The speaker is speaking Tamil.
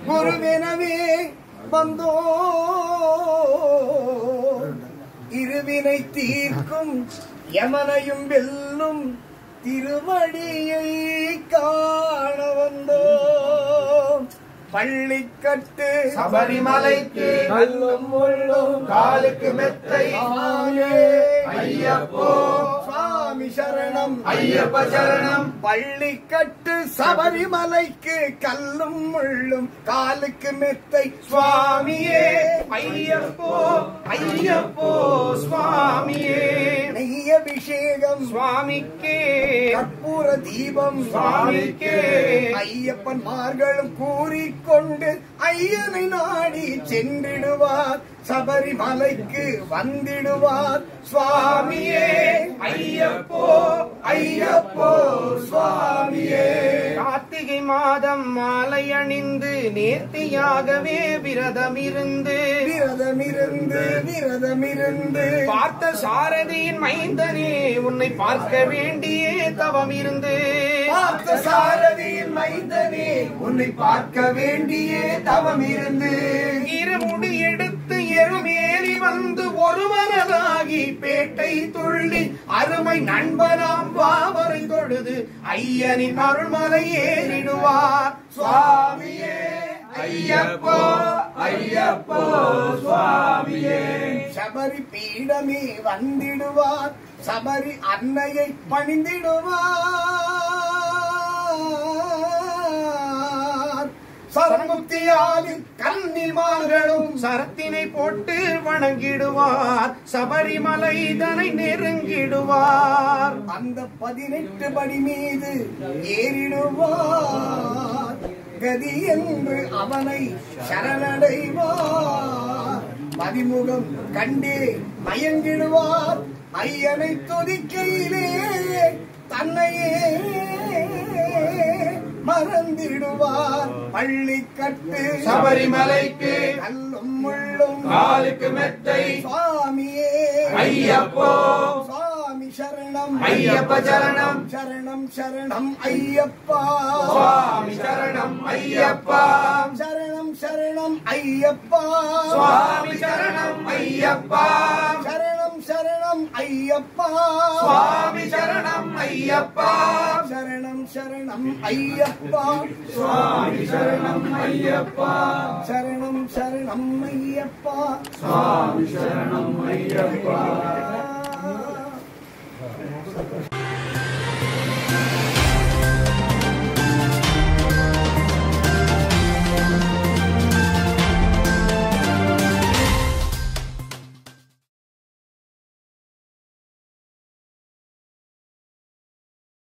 குருவெனவே வந்தோ இருவினை தீர்க்கும் யமனையும் வெல்லும் திருவடியை காண வந்தோம். பள்ளிக்கட்டு சபரிமலைக்கு கல்லும் முள்ளும் காலுக்கு மெத்தை ஐயப்போ சுவாமி சரணம் ஐயப்ப சரணம். பள்ளிக்கட்டு சபரிமலைக்கு கல்லும் முள்ளும் காலுக்கு மெத்தை சுவாமியே ஐயப்போ ஐயப்போ சுவாமியே. நெய்யபிஷேகம் சுவாமிக்கே கற்பூர தீபம் சுவாமிக்கே. ஐயப்பன்மார்களும் கூறிக்கொண்டு ஐயனை நாடி சென்றிடுவார். சபரிமலைக்கு வந்திடுவார் சுவாமியே ஐயப்போ ஐயப்போ சுவாமியே. கார்த்திகை மாதம் மாலை அணிந்து நேர்த்தியாகவே விரதமிருந்து விரதமிருந்து பார்த்த சாரதியின் மைந்தனே உன்னை பார்க்க வேண்டியே தவமிருந்து. பார்த்த சாரதியின் மைந்தனே உன்னை பார்க்க வேண்டியே தவமிருந்து இருமுடி எடுத்து எருமேலி வந்து ஒரு மனதாகி பேட்டை துள்ளி அருமை நண்பனாம் பாவரை தொழுது ஐயனின் அருள்மலை ஏறிடுவார் சுவாமியே ஐயப்போ ஐயப்போ சுவாமியே. சபரி பீடமே வந்திடுவார். சபரி அன்னையை பணிந்திடுவார். சரமுக்தியாலில் கன்னிமார்களும் சரத்தினை போட்டு வணங்கிடுவார். சபரிமலை இதனை நெருங்கிடுவார். அந்த 18 படி மீது ஏறிடுவார். கதி என்று அவனை சரணடைவார். பதிமுகம் கண்டே மயங்கிடுவார். ஐயனை துதிக்கையிலே தன்னையே மறந்திடுவார். பள்ளிக்கட்டு சபரிமலைக்கு கல்லும் முள்ளும் காலுக்கு மெத்தை சுவாமியே ஐயப்போ சுவாமி சரணம் ஐயப்ப சரணம். சரணம் சரணம் ஐயப்பா சுவாமி சரணம் ஐயப்பா. சரணம் சரணம் ஐயப்பா சுவாமி சரணம் ஐயப்பா. சரணம் சரணம் ஐயப்பா சுவாமி சரணம் ஐயப்பா. சரணம் சரணம் ஐயப்பா சுவாமி சரணம் ஐயப்பா. சரணம் சரணம் ஐயப்பா சுவாமி சரணம் ஐயப்பா.